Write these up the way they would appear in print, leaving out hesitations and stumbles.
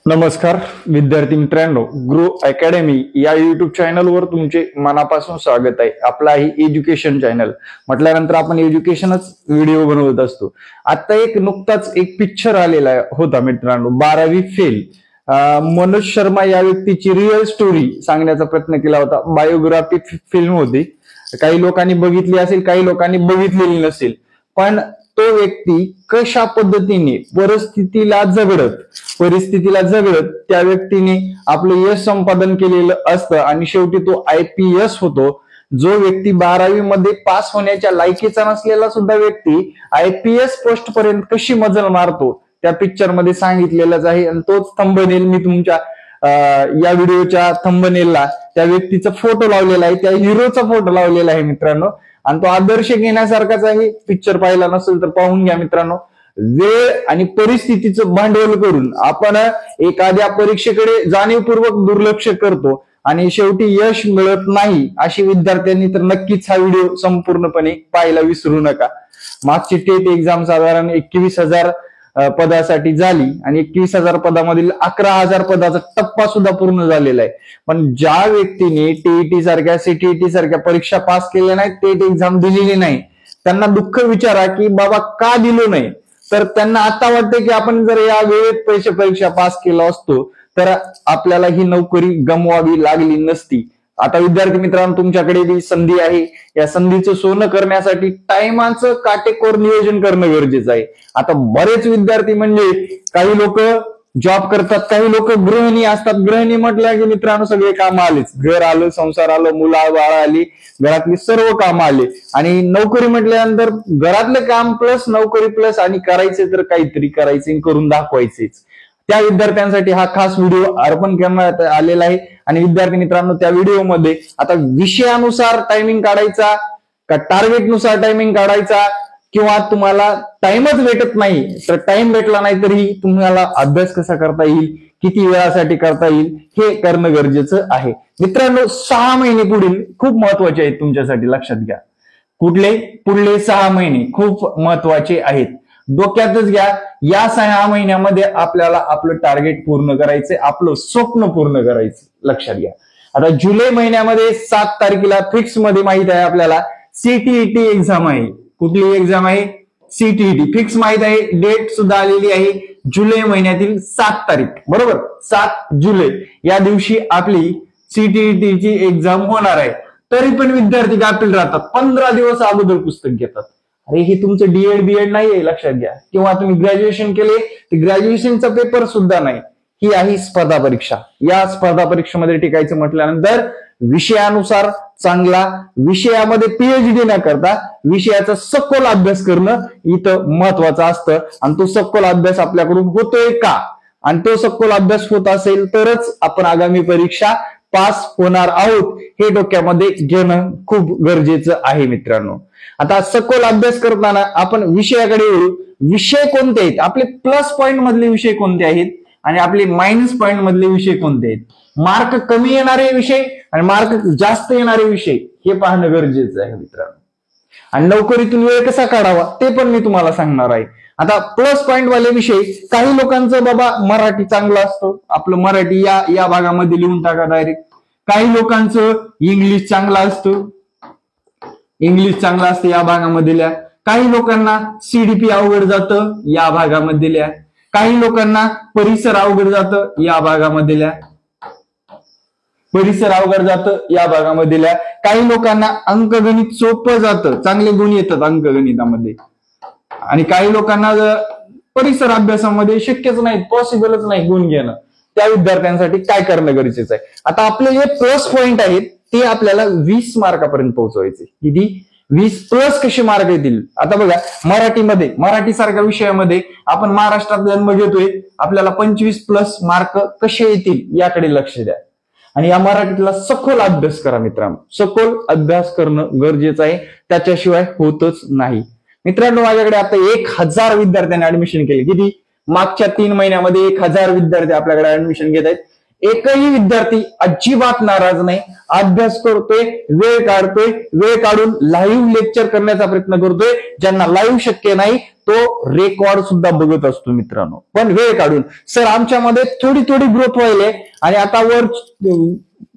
नमस्कार विद्यार्थी मित्रांनो, ग्रो अकॅडमी या युट्यूब चॅनलवर तुमचे मनापासून स्वागत आहे. आपला ही एज्युकेशन चॅनल म्हटल्यानंतर आपण एज्युकेशनच व्हिडिओ बनवत असतो. आता नुकताच एक पिक्चर आलेला होता मित्रांनो, 12वी फेल. मनोज शर्मा या व्यक्तीची रिअल स्टोरी सांगण्याचा प्रयत्न केला होता. बायोग्राफी फिल्म होती. काही लोकांनी बघितली असेल, काही लोकांनी बघितलेली नसेल, पण तो व्यक्ती कशा पद्धतीने परिस्थितीला झगडत त्या व्यक्तीने आपलं यश संपादन केलेलं असतं आणि शेवटी तो IPS होतो. जो व्यक्ती 12वी मध्ये पास होण्याच्या लायकीचा नसलेला सुद्धा व्यक्ती IPS पोस्ट पर्यंत कशी मजल मारतो त्या पिक्चर मध्ये सांगितलेलंच आहे. आणि तोच थंबनेल मी तुमच्या या व्हिडिओच्या थंबनेलला त्या व्यक्तीचा फोटो लावलेला आहे, त्या हिरोचा फोटो लावलेला आहे मित्रांनो. आणि तो आदर्श घेण्यासारखाच आहे. पिक्चर पाहिला नसेल तर पाहून घ्या मित्रांनो. वेळ आणि परिस्थितीचं भांडवल करून आपण एखाद्या परीक्षेकडे जाणीवपूर्वक दुर्लक्ष करतो आणि शेवटी यश मिळत नाही. अशी विद्यार्थ्यांनी तर नक्कीच हा व्हिडिओ संपूर्णपणे पाहायला विसरू नका. मागची टेट एक्झाम साधारण 21,000 पदासाठी झाली आणि 21,000 पदामधील 11,000 पदाचा टप्पा सुद्धा पूर्ण झालेला आहे. पण ज्या व्यक्तीने TET सारख्या CTET सारख्या परीक्षा पास केल्या नाही, टेट एक्झाम दिलेली नाही, त्यांना दुःख विचारा की बाबा का दिलो नाही. तर त्यांना आता वाटतं की आपण जर या वेळेत परीक्षा पास केला असतो तर आपल्याला ही नोकरी गमवावी लागली नसती. आता विद्यार्थी मित्रांनो, तुमच्याकडे जी संधी आहे, या संधीचं सोनं करण्यासाठी टायमाचं काटेकोर नियोजन करणं गरजेचं आहे. आता बरेच विद्यार्थी म्हणजे काही लोक जॉब करतात, काही लोक गृहिणी असतात. गृहिणी म्हटलं की मित्रांनो सगळे कामं आलेच, घर आलं, संसार आलं, मुलं बाळ आली, घरातली सर्व कामं आले. आणि नोकरी म्हटल्यानंतर घरातलं काम प्लस नोकरी प्लस आणि करायचे तर काहीतरी करायचे, करून दाखवायचेच. त्या विद्यार्थ्यांसाठी हा खास व्हिडिओ अर्पण करण्यात आलेला आहे. आणि विद्यार्थी मित्रांनो, त्या व्हिडिओमध्ये आता विषयानुसार टायमिंग काढायचा का टार्गेटनुसार टायमिंग काढायचा, किंवा तुम्हाला टाइमच भेटत नाही तर टाइम भेटला नाही तरी तुम्हाला अभ्यास कसा करता येईल, किती वेळासाठी करता येईल हे करणं गरजेचं आहे. मित्रांनो, 6 महिने पुढील खूप महत्वाचे आहेत तुमच्यासाठी, लक्षात घ्या. पुढले 6 महिने खूप महत्वाचे आहेत. डोक्यातच घ्या, या 6 महिन्यामध्ये आपल्याला आपलं टार्गेट पूर्ण करायचंय, आपलं स्वप्न पूर्ण करायचं. लक्षात घ्या, आता जुलै महिन्यामध्ये 7 तारखेला फिक्स मध्ये माहित आहे आपल्याला CTET एक्झाम आहे. कुठली एक्झाम आहे? CTET फिक्स माहित आहे. डेट सुद्धा आलेली आहे, जुलै महिन्यातील 7 तारीख, बरोबर. 7 जुलै या दिवशी आपली CTET ची एक्झाम होणार आहे. तरी पण विद्यार्थी गाफील राहतात, 15 दिवस अगोदर पुस्तक घेतात. अरे हे तुमचं DED BEd नाहीये, लक्षात घ्या. किंवा तुम्ही ग्रॅज्युएशन केले तर ग्रॅज्युएशनचा पेपर सुद्धा नाही. ही आहे स्पर्धा परीक्षा. या स्पर्धा परीक्षेमध्ये टिकायचं म्हटल्यानंतर विषयानुसार चांगला, विषयामध्ये PhD न करता विषयाचा सखोल अभ्यास करणं इथं महत्वाचं असतं. आणि तो सखोल अभ्यास आपल्याकडून होतोय का, आणि तो सखोल अभ्यास होत असेल तरच आपण आगामी परीक्षा पास होणार आहोत, हे डोक्यामध्ये घेणं खूप गरजेचं आहे मित्रांनो. आता सखोल अभ्यास करताना आपण विषयाकडे वळू. विषय कोणते आहेत? आपले प्लस पॉइंट मधले विषय कोणते आहेत आणि आपले मायनस पॉइंट मधले विषय कोणते आहेत? मार्क कमी येणारे विषय आणि मार्क जास्त येणारे विषय हे पाहणं गरजेचं आहे मित्रांनो. आणि नोकरीतून वेळ कसा काढावा ते पण मी तुम्हाला सांगणार आहे. आता प्लस पॉइंट वाले विषय, काही लोकांचं बाबा मराठी चांगलं असतं, आपलं मराठी या भागामध्ये लिहून टाका डायरेक्ट. काही लोकांचं इंग्लिश चांगलं असतं, इंग्लिश चांगलं असतं या भागामध्ये लिहा. काही लोकांना CDP अवघड जातं, या भागामध्ये लिहा. काही लोकांना परिसर अवघड जातं, या भागामध्ये लिहा. परिसर अवघड जातं, या भागामध्ये लिहा. काही लोकांना अंकगणित सोपं जातं, चांगले गुण येतात अंकगणितामध्ये. आणि काही लोकांना परिसर अभ्यासामध्ये शक्यच नाही, पॉसिबलच नाही गुण घेणं. त्या विद्यार्थ्यांसाठी काय करणं गरजेचं आहे? आता आपले जे प्लस पॉइंट आहेत ते आपल्याला 20 मार्कापर्यंत पोहोचवायचे. किती? 20 प्लस कसे मार्क येतील? आता बघा, मराठी सारख्या विषयामध्ये आपण महाराष्ट्रात जन्म घेतोय, आपल्याला 25 प्लस मार्क कसे येतील याकडे लक्ष द्या. आणि या मराठीतला सखोल अभ्यास करा मित्रांनो. सखोल अभ्यास करणं गरजेचं आहे, त्याच्याशिवाय होतच नाही. मित्रांनो, माझ्याकडे आता 1,000 विद्यार्थ्यांनी ऍडमिशन केले. किती? मागच्या 3 महिन्यामध्ये 1,000 विद्यार्थी आपल्याकडे ऍडमिशन घेत आहेत. एकही विद्यार्थी अजिबात नाराज नाही, अभ्यास करतोय, वेळ काढतोय, वेळ काढून लाईव्ह लेक्चर करण्याचा प्रयत्न करतोय. ज्यांना लाईव्ह शक्य नाही तो रेकॉर्ड सुद्धा बघत असतो मित्रांनो, पण वेळ काढून. सर आमच्यामध्ये थोडी थोडी ग्रोथ व्हायले आणि आता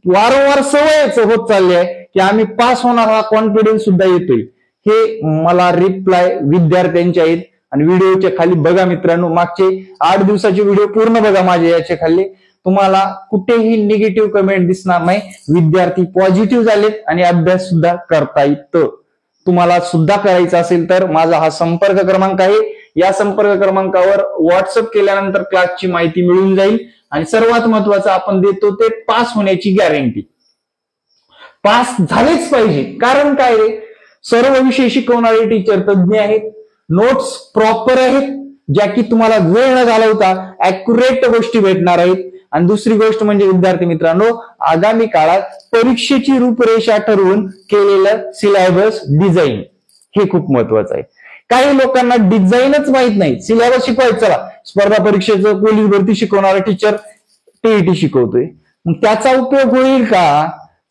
वारंवार सवयच होत चालली आहे की आम्ही पास होणार हा कॉन्फिडन्स सुद्धा येतोय. हे मला रिप्लाय विद्यार्थ्यांचे आहेत. आणि व्हिडिओच्या खाली बघा मित्रांनो, मागचे 8 दिवसाचे व्हिडिओ पूर्ण बघा माझे, याच्या खाली तुम्हाला कुठेही निगेटिव्ह कमेंट दिसणार नाही. विद्यार्थी पॉझिटिव्ह झालेत आणि अभ्यास सुद्धा करता येतं. तुम्हाला सुद्धा करायचं असेल तर माझा हा संपर्क क्रमांक आहे. या संपर्क क्रमांकावर व्हॉट्सअप केल्यानंतर क्लासची माहिती मिळून जाईल. आणि सर्वात महत्वाचं आपण देतो ते पास होण्याची गॅरंटी. पास झालेच पाहिजे. कारण काय रे, सर्व विषय शिकवणारे टीचर तज्ज्ञ आहेत, नोट्स प्रॉपर आहेत, ज्या की तुम्हाला वेळ न घालवता ऍक्युरेट गोष्टी भेटणार आहेत. आणि दुसरी गोष्ट म्हणजे विद्यार्थी मित्रांनो, आगामी काळात परीक्षेची रूपरेषा ठरवून केलेलं सिलेबस डिझाईन हे खूप महत्वाचं आहे. काही लोकांना डिझाईनच माहित नाही, सिलेबस शिकवायचं, चला स्पर्धा परीक्षेचं पोलीस भरती शिकवणारा टीचर टीईटी शिकवतोय, मग त्याचा उपयोग होईल का?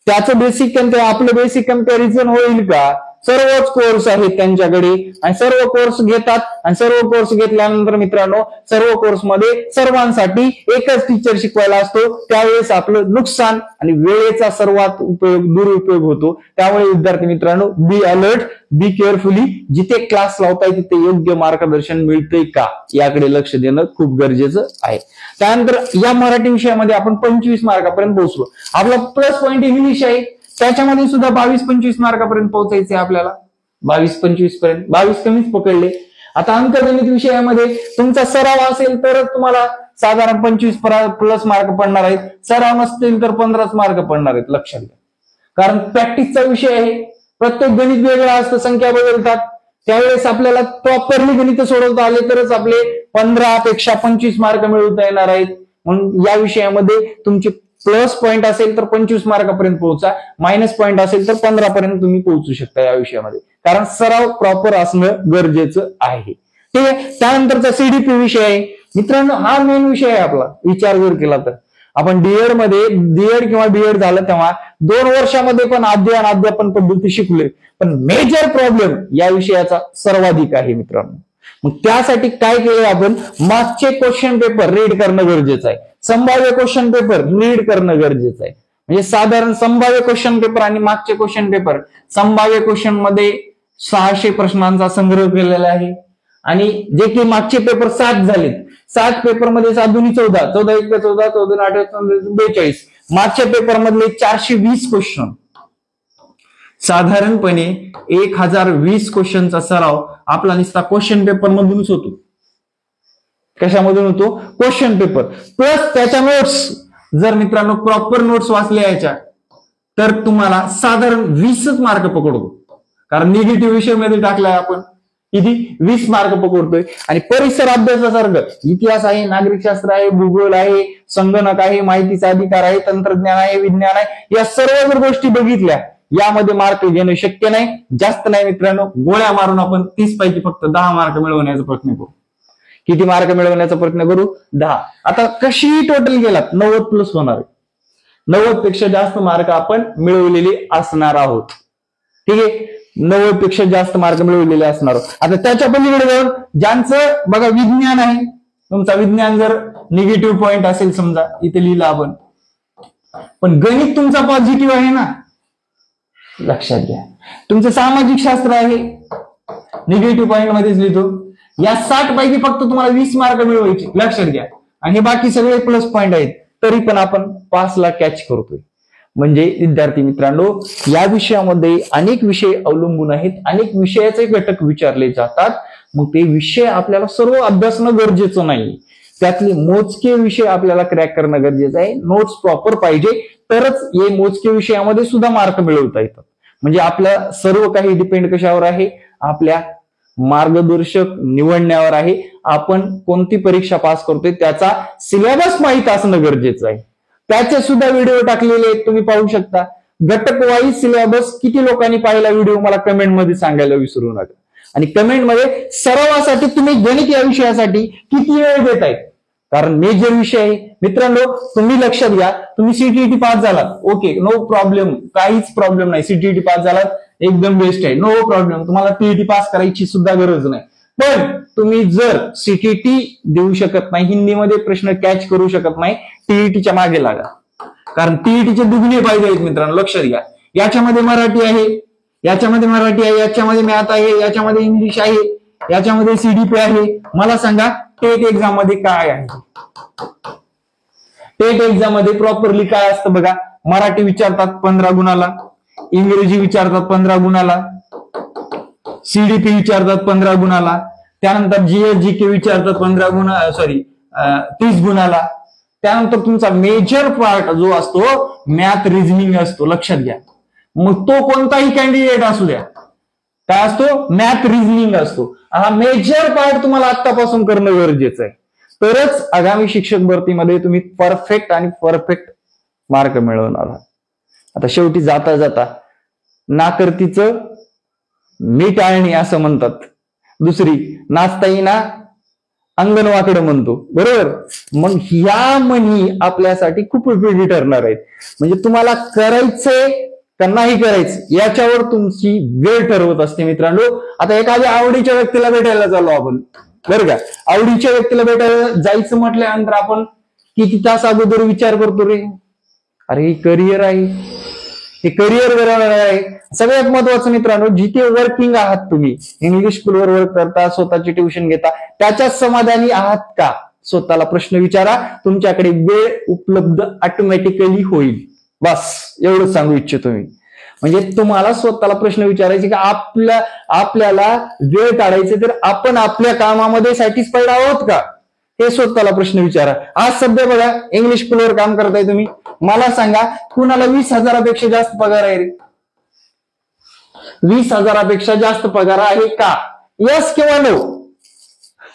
त्याचं बेसिक आपलं बेसिक कम्पॅरिझन होईल का? सर्वच कोर्स आहेत त्यांच्याकडे आणि सर्व कोर्स घेतात. आणि सर्व कोर्स घेतल्यानंतर मित्रांनो, सर्व कोर्समध्ये सर्वांसाठी एकच टीचर शिकवायला असतो. त्यावेळेस आपलं नुकसान आणि वेळेचा सर्वात दुरुपयोग होतो. त्यामुळे विद्यार्थी मित्रांनो, बी अलर्ट, बी केअरफुली. जिथे क्लास लावताय तिथे योग्य मार्गदर्शन मिळतंय का याकडे लक्ष देणं खूप गरजेचं आहे. त्यानंतर या मराठी विषयामध्ये आपण 25 मार्कापर्यंत पोहोचलो. आपला प्लस पॉईंट इंग्लिश आहे, त्याच्यामध्ये सुद्धा 22-25 मार्कापर्यंत पोहोचायचे आपल्याला. 22-25 पर्यंत, 22 कमीच पकडले. आता अंकगणित विषयामध्ये तुमचा सराव असेल तर तुम्हाला साधारण 25 प्लस मार्क पडणार आहेत. सराव नसतील तर 15 मार्क पडणार आहेत, लक्षात घ्या. कारण प्रॅक्टिसचा विषय आहे, प्रत्येक गणित वेगळं असतं, संख्या बदलतात. त्यावेळेस आपल्याला प्रॉपरली गणित सोडवता आले तरच आपले 15 पेक्षा 25 मार्क मिळवता येणार आहेत. म्हणून या विषयामध्ये तुमचे प्लस पॉईंट असेल तर 25 मार्कापर्यंत पोहोचा, मायनस पॉईंट असेल तर 15 पर्यंत तुम्ही पोहोचू शकता या विषयामध्ये. कारण सराव प्रॉपर असणं गरजेचं आहे. ठीक आहे. त्यानंतरचा सीडीपी विषय आहे मित्रांनो, हा मेन विषय आहे आपला. विचार जर केला तर आपण डीएड किंवा बीएड झालं तेव्हा 2 वर्षामध्ये पण अध्यापन पद्धती शिकलोय, पण मेजर प्रॉब्लेम या विषयाचा सर्वाधिक आहे मित्रांनो. मग त्यासाठी काय केलंय आपण, मागचे क्वेश्चन पेपर रीड करणं गरजेचं आहे. संभाव्य क्वेश्चन पेपर रीड करणं गरजेचं आहे. म्हणजे साधारण संभाव्य क्वेश्चन पेपर आणि मागचे क्वेश्चन पेपर, संभाव्य क्वेश्चन मध्ये 600 प्रश्नांचा संग्रह केलेला आहे. आणि जे की मागचे पेपर 7 झालेत, 7 पेपर मध्ये 7 दुनी 14, 14 1 14, 14 8 42. मागच्या पेपर मधले 420 क्वेश्चन, साधारणपणे 1020 क्वेश्चनचा सराव आपला नुसता क्वेश्चन पेपर मधूनच होतो. कशामधून होतो? क्वेश्चन पेपर प्लस त्याच्या नोट्स. जर मित्रांनो प्रॉपर नोट्स वाचल्या याच्या तर तुम्हाला साधारण 20च मार्क पकडतो. कारण निगेटिव्ह विषय मध्ये टाकलाय आपण, किती 20 मार्क पकडतोय. आणि परिसर अभ्यासासारखं इतिहास आहे, नागरिकशास्त्र आहे, भूगोल आहे, संगणक आहे, माहितीचा अधिकार आहे, तंत्रज्ञान आहे, विज्ञान आहे, या सर्व जर गोष्टी बघितल्या यामध्ये मार्क घेणं शक्य नाही. जास्त नाही मित्रांनो, गोळ्या मारून आपण 30 पैकी फक्त 10 मार्क मिळवण्याचा प्रयत्न करू. किती मार्क मिळवण्याचा प्रयत्न करू? 10. आता कशीही टोटल गेलात 90 प्लस होणार आहे. 90 पेक्षा जास्त मार्क आपण मिळवलेले असणार आहोत. ठीक आहे, 90 पेक्षा जास्त मार्क मिळवलेले असणार आहोत. आता त्याच्या पलीकडे जाऊन ज्यांचं बघा विज्ञान आहे, तुमचा विज्ञान जर निगेटिव्ह पॉईंट असेल समजा, इथे लिहिलं आपण, पण गणित तुमचा पॉझिटिव्ह आहे ना, लक्षात घ्या. तुमचं सामाजिक शास्त्र आहे, निगेटिव्ह पॉईंट मध्येच लिहितो. या 60 पैकी फक्त तुम्हाला 20 मार्क मिळवायचे, लक्षात घ्या. आणि हे बाकी सगळे प्लस पॉईंट आहेत, तरी पण आपण 5ला कॅच करतोय. म्हणजे विद्यार्थी मित्रांनो, या विषयामध्ये अनेक विषय अवलंबून आहेत, अनेक विषयाचे घटक विचारले जातात. मग ते विषय आपल्याला सर्व अभ्यासणं गरजेचं नाही, त्यातले मोजके विषय आपल्याला क्रॅक करणं गरजेचं आहे. नोट्स प्रॉपर पाहिजे, तरच हे मोजके विषयामध्ये सुद्धा मार्क मिळवता येतात. म्हणजे आपलं सर्व काही डिपेंड कशावर आहे? आपल्या मार्गदर्शक निवडण्यावर आहे. आपण कोणती परीक्षा पास करतोय त्याचा सिलेबस माहित असणं गरजेचं आहे. त्याचे सुद्धा व्हिडिओ टाकलेले आहेत, तुम्ही पाहू शकता. घटक वाईज सिलेबस किती लोकांनी पाहिला व्हिडिओ मला कमेंट मध्ये सांगायला विसरू नका. आणि कमेंट मध्ये सरावासाठी तुम्ही गणित या विषयासाठी किती वेळ देताय कारण मेजर विषय आहे मित्रांनो. तुम्ही लक्षात घ्या, तुम्ही सीटीईटी पास झालात, ओके, नो प्रॉब्लेम, काहीच प्रॉब्लेम नाही. सीटीईटी पास झालात, एकदम बेस्ट आहे, नो प्रॉब्लेम. तुम्हाला टीईटी पास करायची सुद्धा गरज नाही. पण तुम्ही जर सीटीईटी देऊ शकत नाही, हिंदीमध्ये प्रश्न कॅच करू शकत नाही, टीईटीच्या मागे लागा. कारण टीईटीचे दुगणे फायदे आहेत मित्रांनो, लक्षात घ्या. याच्यामध्ये मराठी आहे, याच्यामध्ये मराठी आहे, याच्यामध्ये मॅथ आहे, याच्यामध्ये इंग्लिश आहे, याच्यामध्ये सीडीपी आहे. मला सांगा टेट एक्झाम मध्ये काय आहे? टेट एक्झाम मध्ये प्रॉपरली काय असतं बघा. मराठी विचारतात 15 गुणाला, इंग्रजी विचारतात 15 गुणाला, सीडीपी विचारतात 15 गुणाला, त्यानंतर जीएसजीके विचारतात 30 गुणाला. त्यानंतर तुमचा मेजर पार्ट जो असतो मॅथ रिझनिंग असतो, लक्षात घ्या. मग तो कोणताही कॅन्डिडेट असू द्या, काय असतो? मॅथ रिझनिंग असतो. हा मेजर पार्ट तुम्हाला आतापासून करणं गरजेचं आहे, तरच आगामी शिक्षक भरतीमध्ये तुम्ही परफेक्ट मार्क मिळवणार आहात. आता शेवटी जाता जाता नाकर्तीचं मीठ आळणी असं म्हणतात, दुसरी नाचता येईना अंगण वाकडं म्हणतो, बरोबर. मग ह्या म्हणी आपल्यासाठी खूप उपयोगी ठरणार आहेत. म्हणजे तुम्हाला करायचंय का नाही करायचं याच्यावर तुमची वेळ ठरवत असते मित्रांनो. आता एखाद्या आवडीच्या व्यक्तीला भेटायला चाललो आपण, बरं का. आवडीच्या व्यक्तीला भेटायला जायचं म्हटल्यानंतर आपण किती तास अगोदर विचार करतो रे, अरे हे करिअर आहे, हे करिअर बरोबर आहे. सगळ्यात महत्वाचं मित्रांनो, जिथे वर्किंग आहात तुम्ही, इंग्लिश स्कूलवर वर्क करता, स्वतःची ट्युशन घेता, त्याच्यात समाधानी आहात का? स्वतःला प्रश्न विचारा. तुमच्याकडे वेळ उपलब्ध ऑटोमॅटिकली होईल. बस एवढंच सांगू इच्छितो मी. म्हणजे तुम्हाला स्वतःला प्रश्न विचारायचे की आपल्याला वेळ काढायचे, तर आपण आपल्या कामामध्ये सॅटिस्फाईड आहोत का, हे स्वतःला प्रश्न विचारा. आज सध्या बघा इंग्लिश स्कूलवर काम करताय तुम्ही, मला सांगा कुणाला 20,000पेक्षा जास्त पगार आहे रे? 20,000पेक्षा जास्त पगार आहे का? यस किंवा नो?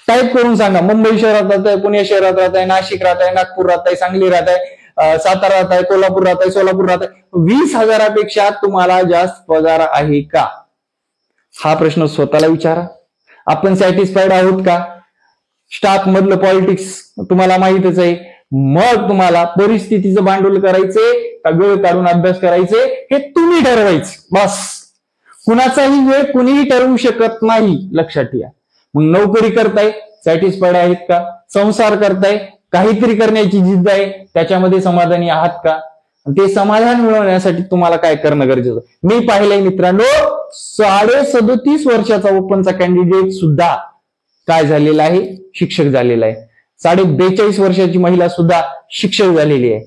टाईप करून सांगा. मुंबई शहरात राहत आहे, पुणे शहरात राहत आहे, नाशिक राहत आहे, नागपूर राहत आहे, सांगली राहत आहे, सातारा राहत आहे, कोल्हापूर राहत आहे, सोलापूर राहत आहे. 20,000पेक्षा तुम्हाला जास्त पगार आहे का? हा प्रश्न स्वतःला विचारा. आपण सॅटिस्फाईड आहोत का? स्टाफ मधलं पॉलिटिक्स तुम्हाला माहितच आहे. मग तुम्हाला परिस्थितीचं भांडवल करायचे का वेळ काढून अभ्यास करायचे हे तुम्ही ठरवायचं. बस कुणाचाही वेळ कुणीही ठरवू शकत नाही, लक्षात ठेवा. मग नोकरी करताय, सॅटिस्फाईड आहेत का? संसार करताय, काहीतरी करण्याची जिद्द आहे, त्याच्यामध्ये समाधानी आहात का? ते समाधान मिळवण्यासाठी तुम्हाला काय करणं गरजेचं? मी पाहिलंय मित्रांनो, 37.5 वर्षाचा ओपनचा कॅन्डिडेट सुद्धा काय झालेला आहे? शिक्षक झालेला आहे. 42.5 वर्षाची महिला सुद्धा शिक्षक झालेली आहे.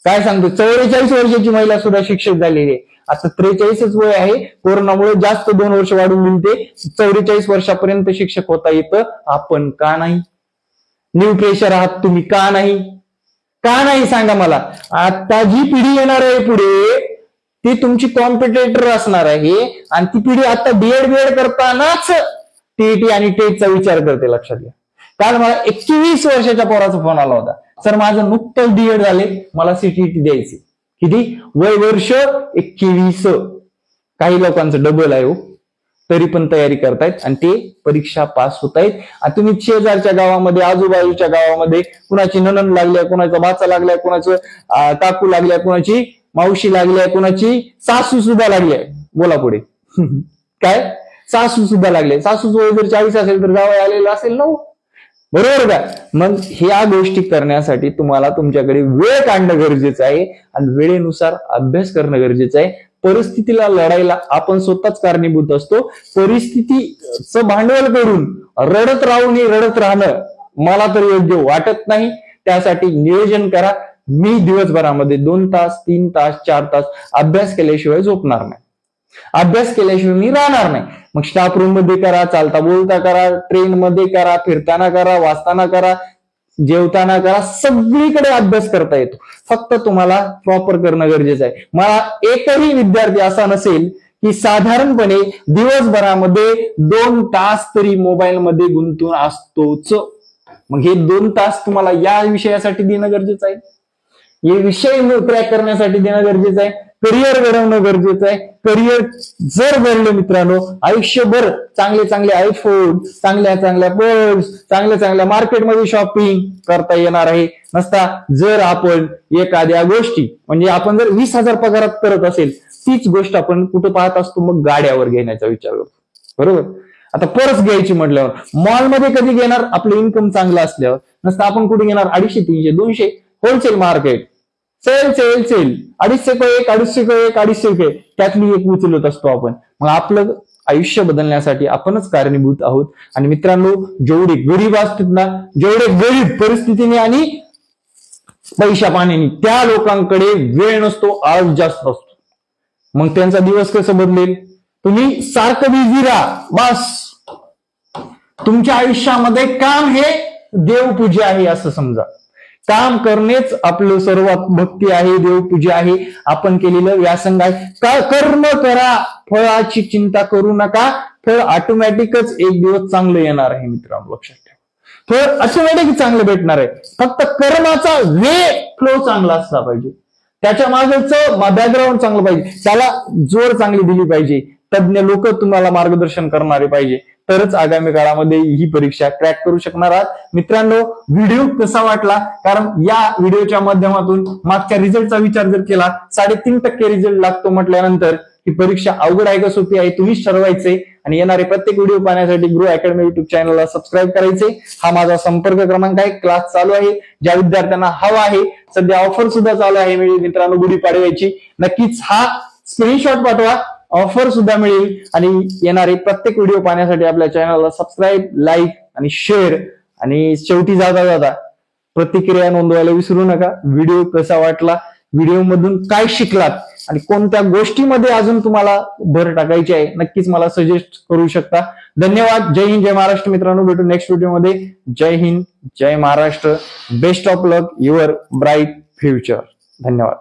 काय सांगतो, 44 वर्षाची महिला सुद्धा शिक्षक झालेली आहे. आता 43च वय आहे, कोरोनामुळे जास्त 2 वर्ष वाढून मिळते. 44 वर्षापर्यंत शिक्षक होता येतं. आपण का नाही? न्यू फ्रेशर आहात तुम्ही, का नाही? का नाही सांगा मला. आता जी पिढी येणार आहे पुढे, ती तुमची कॉम्पिटेटर असणार आहे, आणि ती पिढी आता बीएड करतानाच टीईटी आणि टेटचा विचार करते, लक्षात घ्या. काल मला 21 वर्षाच्या पोराचा फोन आला होता, सर माझं नुकतंच डीएड झाले, मला सीटीईटी द्यायची. किती वय वर्ष? 21. काही लोकांचं डबल आहे हो, तरी पण तयारी करतायत आणि ते परीक्षा पास होत आहेत. आणि तुम्ही शेजारच्या गावामध्ये, आजूबाजूच्या गावामध्ये कुणाची नणंद लागल्या, कुणाचा भाचा लागलाय, कुणाचं काकू लागल्या, कुणाची मावशी लागल्या, कुणाची सासू सुद्धा लागल्या. बोला पुढे. काय सासू सुद्धा लागले? सासूचं वय जर 40 असेल तर जावई आलेलं असेल ना, बरोबर का? मग ह्या गोष्टी करण्यासाठी तुम्हाला तुमच्याकडे वेळ काढणं गरजेचं आहे आणि वेळेनुसार अभ्यास करणं गरजेचं आहे. परिस्थितीला लढायला आपण स्वतःच कारणीभूत असतो. परिस्थितीचं भांडवल करून रडत राहणं मला तर योग्य वाटत नाही. त्यासाठी नियोजन करा. मी दिवसभरामध्ये 2 तास, 3 तास, 4 तास अभ्यास केल्याशिवाय झोपणार नाही, अभ्यास केल्याशिवाय मी राहणार नाही. मग स्टाफ रूम मध्ये करा, चालता बोलता करा, ट्रेन मध्ये करा, फिरताना करा, वाचताना करा, जेवताना करा, सगळीकडे अभ्यास करता येतो. फक्त तुम्हाला प्रॉपर करणं गरजेचं आहे. मला एकही विद्यार्थी असा नसेल की साधारणपणे दिवसभरामध्ये 2 तास तरी मोबाईल मध्ये गुंतून असतोच. मग हे 2 तास तुम्हाला या विषयासाठी देणं गरजेचं आहे, हे विषय क्रॅक करण्यासाठी देणं गरजेचं आहे. करिअर घडवणं गरजेचं आहे. करिअर जर घडलं मित्रांनो, आयुष्यभर चांगले चांगले आयफोन, चांगल्या चांगल्या पर्स, चांगल्या चांगल्या मार्केटमध्ये शॉपिंग करता येणार आहे. नसता जर आपण एखाद्या गोष्टी म्हणजे आपण जर 20,000 पगारात करत असेल, तीच गोष्ट आपण कुठं पाहत असतो, मग गाड्यावर घेण्याचा विचार करतो. बरोबर. आता पर्स घ्यायची म्हटल्यावर मॉलमध्ये कधी घेणार, आपलं इन्कम चांगलं असल्यावर. नसतं आपण कुठे घेणार, 250, 300, 200 wholesale market, sale sale sale, 250 त्यातली एक उचलत असतो आपण. मग आपलं आयुष्य बदलण्यासाठी आपणच कारणीभूत आहोत. आणि मित्रांनो, जेवढे गरीब असतात ना, जेवढे गरीब परिस्थितीने आणि पैशा पाण्याने, त्या लोकांकडे वेळ नसतो, आज जास्त असतो. मग त्यांचा दिवस कसं बदलेल? तुम्ही सारखं बिझी राहा. बस तुमच्या आयुष्यामध्ये काम हे देवपूजा आहे असं समजा. काम करणेच आपलं सर्वात भक्ती आहे, देवपूजा आहे, आपण केलेलं व्यासंग आहे. का कर्म करा, फळाची चिंता करू नका, फळ ऑटोमॅटिकच एक दिवस चांगलं येणार आहे. मित्रांनो लक्षात ठेवा, फळ ऑटोमॅटिक चांगलं भेटणार आहे. फक्त कर्माचा वे फ्लो चांगला असला पाहिजे, त्याच्या मागचं बॅकग्राऊंड चांगलं पाहिजे, त्याला जोर चांगली दिली पाहिजे, तज्ञ लोक तुम्हाला मार्गदर्शन करणारे पाहिजे, तरच आगामी काळामध्ये ही परीक्षा क्रॅक करू शकणार आहात. मित्रांनो, व्हिडिओ कसा वाटला? कारण या व्हिडिओच्या माध्यमातून मागच्या रिझल्टचा विचार जर केला, 3.5% रिझल्ट लागतो म्हटल्यानंतर ही परीक्षा अवघड आहे का सोपी आहे तुम्हीच ठरवायचे. आणि येणारे प्रत्येक व्हिडिओ पाहण्यासाठी ग्रो अकॅडमी युट्यूब चॅनलला सबस्क्राईब करायचे. हा माझा संपर्क क्रमांक आहे. क्लास चालू आहे, ज्या विद्यार्थ्यांना हवा आहे, सध्या ऑफर सुद्धा चालू आहे मित्रांनो गुढीपाडव्याची. नक्कीच हा स्क्रीनशॉट पाठवा, ऑफर सुद्धा मिळेल. आणि येणारे प्रत्येक व्हिडिओ पाहण्यासाठी आपल्या चॅनलला सबस्क्राईब, लाईक आणि शेअर. आणि शेवटी जाता जाता प्रतिक्रिया नोंदवायला विसरू नका. व्हिडिओ कसा वाटला, व्हिडिओ मधून काय शिकलात आणि कोणत्या गोष्टीमध्ये अजून तुम्हाला भर टाकायची आहे, नक्कीच मला सजेस्ट करू शकता. धन्यवाद. जय हिंद, जय महाराष्ट्र. मित्रांनो, भेटू नेक्स्ट व्हिडिओमध्ये. जय हिंद, जय Maharashtra. Best of luck, your bright future. धन्यवाद.